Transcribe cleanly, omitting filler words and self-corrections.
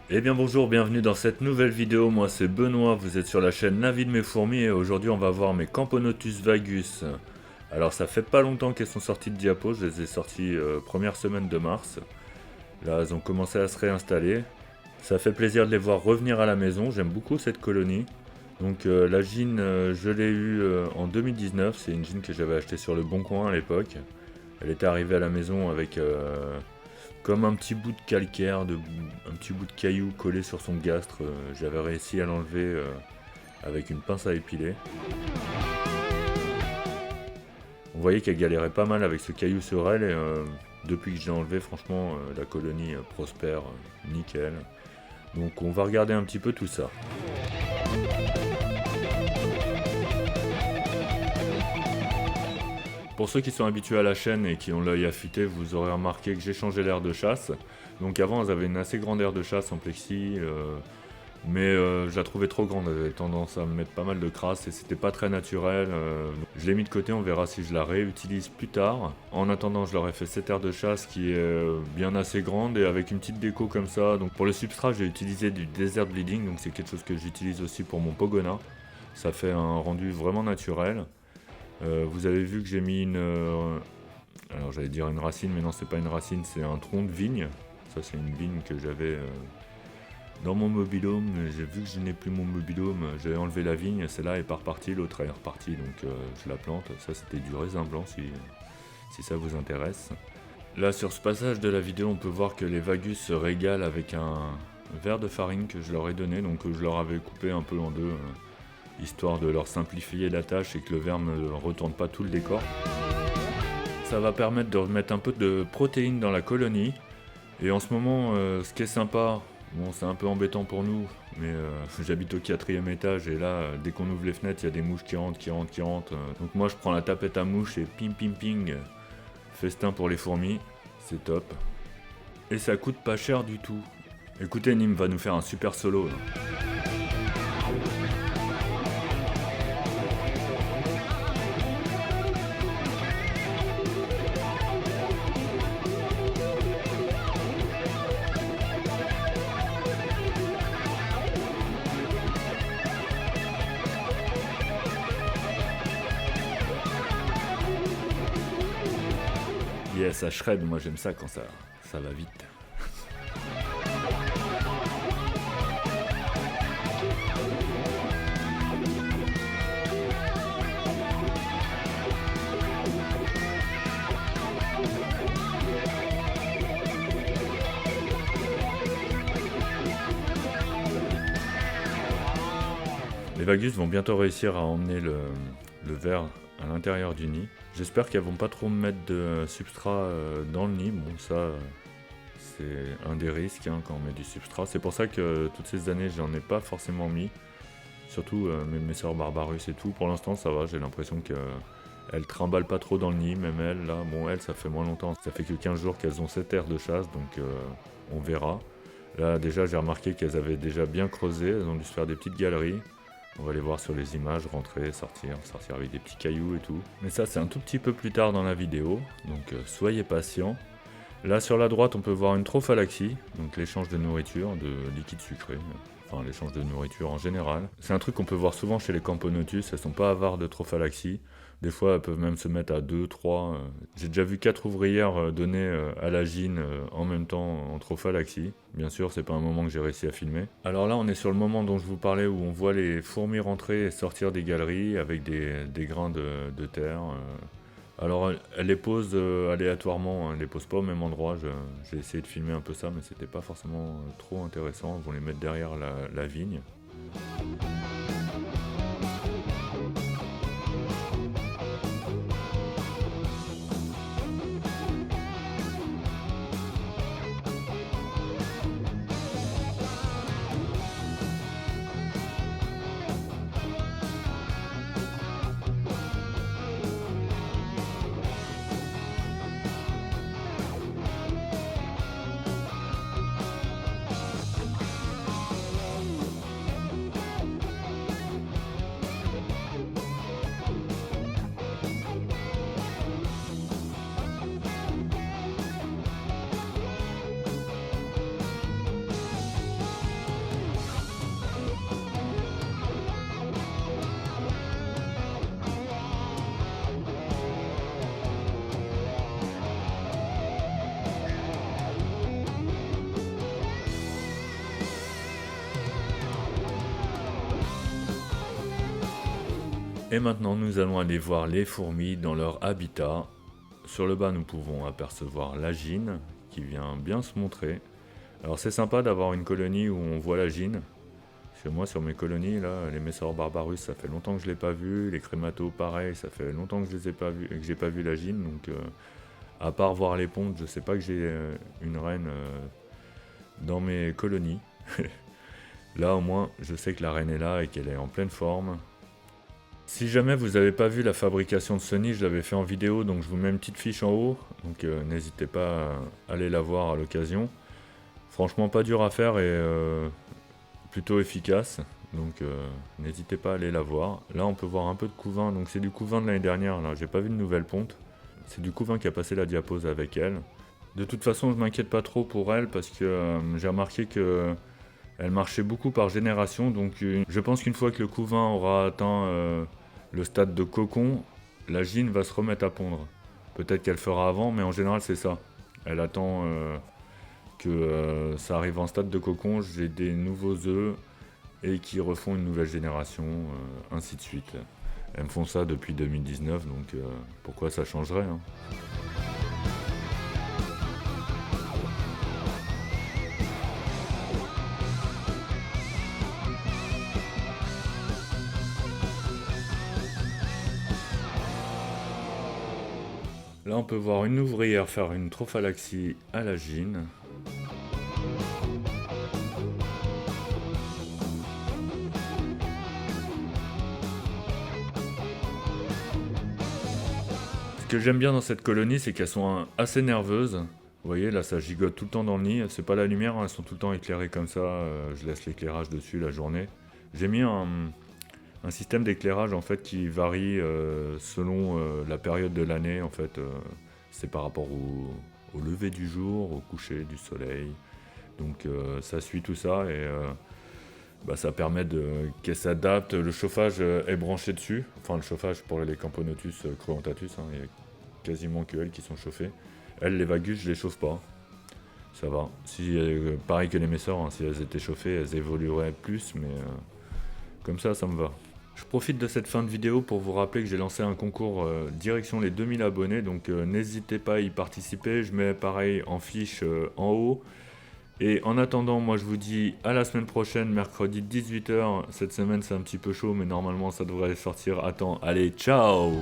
Eh bien bonjour, bienvenue dans cette nouvelle vidéo, moi c'est Benoît, vous êtes sur la chaîne La vie de mes fourmis et aujourd'hui on va voir mes Camponotus vagus. Alors ça fait pas longtemps qu'elles sont sorties de diapo, je les ai sorties première semaine de mars. Là elles ont commencé à se réinstaller. Ça fait plaisir de les voir revenir à la maison, j'aime beaucoup cette colonie. Donc la gine, je l'ai eue en 2019, c'est une gine que j'avais achetée sur le Bon Coin à l'époque. Elle était arrivée à la maison avec comme un petit bout de calcaire, un petit bout de caillou collé sur son gastre. J'avais réussi à l'enlever avec une pince à épiler. On voyait qu'elle galérait pas mal avec ce caillou sur elle et depuis que je l'ai enlevé, franchement, la colonie prospère, nickel. Donc on va regarder un petit peu tout ça. Pour ceux qui sont habitués à la chaîne et qui ont l'œil affûté, vous aurez remarqué que j'ai changé l'aire de chasse. Donc avant, elles avaient une assez grande aire de chasse en plexi, mais je la trouvais trop grande. Elle avait tendance à me mettre pas mal de crasse et c'était pas très naturel. Je l'ai mis de côté, on verra si je la réutilise plus tard. En attendant, je leur ai fait cette aire de chasse qui est bien assez grande et avec une petite déco comme ça. Donc pour le substrat, j'ai utilisé du Desert Bleeding, donc c'est quelque chose que j'utilise aussi pour mon Pogona. Ça fait un rendu vraiment naturel. Vous avez vu que j'ai mis alors j'allais dire une racine, mais non, c'est pas une racine, c'est un tronc de vigne. Ça, c'est une vigne que j'avais dans mon mobil-home. J'ai vu que je n'ai plus mon mobil-home, j'ai enlevé la vigne, celle-là est pas repartie, l'autre est repartie, donc je la plante. Ça, c'était du raisin blanc, si ça vous intéresse. Là, sur ce passage de la vidéo, on peut voir que les vagus se régalent avec un verre de farine que je leur ai donné, donc je leur avais coupé un peu en deux. Histoire de leur simplifier la tâche et que le verre ne retourne pas tout le décor. Ça va permettre de remettre un peu de protéines dans la colonie. Et en ce moment, ce qui est sympa, bon c'est un peu embêtant pour nous, mais j'habite au 4e étage et là, dès qu'on ouvre les fenêtres, il y a des mouches qui rentrent. Donc moi je prends la tapette à mouches et ping ping ping, festin pour les fourmis, c'est top. Et ça coûte pas cher du tout. Écoutez, Nîmes va nous faire un super solo là. Yes, ça shred, moi j'aime ça quand ça va vite. Les vagus vont bientôt réussir à emmener le verre à l'intérieur du nid. J'espère qu'elles vont pas trop me mettre de substrat dans le nid. Bon, ça, c'est un des risques quand on met du substrat. C'est pour ça que toutes ces années, j'en ai pas forcément mis. Surtout mes sœurs Barbarus et tout. Pour l'instant, ça va. J'ai l'impression qu'elles trimballent pas trop dans le nid. Même elles, là, bon, elles, ça fait moins longtemps. Ça fait que 15 jours qu'elles ont cette aire de chasse, donc on verra. Là, déjà, j'ai remarqué qu'elles avaient déjà bien creusé. Elles ont dû se faire des petites galeries. On va les voir sur les images, rentrer, sortir avec des petits cailloux et tout. Mais ça, c'est un tout petit peu plus tard dans la vidéo, donc soyez patients. Là, sur la droite, on peut voir une trophalaxie, donc l'échange de nourriture, de liquide sucré. Enfin, l'échange de nourriture en général. C'est un truc qu'on peut voir souvent chez les Camponotus, elles sont pas avares de trophalaxie. Des fois, elles peuvent même se mettre à 2, 3. J'ai déjà vu 4 ouvrières donner à la gine en même temps en trophalaxie. Bien sûr, c'est pas un moment que j'ai réussi à filmer. Alors là, on est sur le moment dont je vous parlais où on voit les fourmis rentrer et sortir des galeries avec des grains de terre. Alors, elle les pose aléatoirement, elle les pose pas au même endroit. J'ai essayé de filmer un peu ça, mais c'était pas forcément trop intéressant. Ils vont les mettre derrière la vigne. Et maintenant, nous allons aller voir les fourmis dans leur habitat. Sur le bas, nous pouvons apercevoir la gine qui vient bien se montrer. Alors c'est sympa d'avoir une colonie où on voit la gine. Parce que moi, sur mes colonies, là, les Messoror barbarus, ça fait longtemps que je ne l'ai pas vu. Les crématos, pareil, ça fait longtemps que je les ai pas vus, que j'ai pas vu la gine. Donc, à part voir les pontes, je sais pas que j'ai une reine dans mes colonies. Là, au moins, je sais que la reine est là et qu'elle est en pleine forme. Si jamais vous n'avez pas vu la fabrication de ce nid, je l'avais fait en vidéo, donc je vous mets une petite fiche en haut. Donc, n'hésitez pas à aller la voir à l'occasion. Franchement, pas dur à faire et plutôt efficace. Donc, n'hésitez pas à aller la voir. Là, on peut voir un peu de couvain. Donc, c'est du couvain de l'année dernière. Là, j'ai pas vu de nouvelle ponte. C'est du couvain qui a passé la diapose avec elle. De toute façon, je m'inquiète pas trop pour elle parce que j'ai remarqué que elle marchait beaucoup par génération. Donc, je pense qu'une fois que le couvain aura atteint le stade de cocon, la gine va se remettre à pondre. Peut-être qu'elle fera avant, mais en général, c'est ça. Elle attend que ça arrive en stade de cocon, j'ai des nouveaux œufs et qui refont une nouvelle génération, ainsi de suite. Elles me font ça depuis 2019, donc pourquoi ça changerait, hein. Là, on peut voir une ouvrière faire une trophalaxie à la gine. Ce que j'aime bien dans cette colonie, c'est qu'elles sont assez nerveuses. Vous voyez, là, ça gigote tout le temps dans le nid. C'est pas la lumière, hein, elles sont tout le temps éclairées comme ça. Je laisse l'éclairage dessus la journée. J'ai mis un système d'éclairage en fait qui varie selon la période de l'année. En fait, c'est par rapport au lever du jour, au coucher du soleil. Donc, ça suit tout ça et ça permet qu'elle s'adapte. Le chauffage est branché dessus. Enfin, le chauffage pour les Camponotus cruentatus, hein, il y a quasiment que elles qui sont chauffées. Elles, les vagus, je les chauffe pas. Ça va. Si, pareil que les Messoror, hein, si elles étaient chauffées, elles évolueraient plus, mais comme ça me va. Je profite de cette fin de vidéo pour vous rappeler que j'ai lancé un concours direction les 2000 abonnés, donc n'hésitez pas à y participer. Je mets pareil en fiche en haut. Et en attendant, moi je vous dis à la semaine prochaine, mercredi 18h. Cette semaine c'est un petit peu chaud, mais normalement ça devrait sortir à temps. Allez, ciao!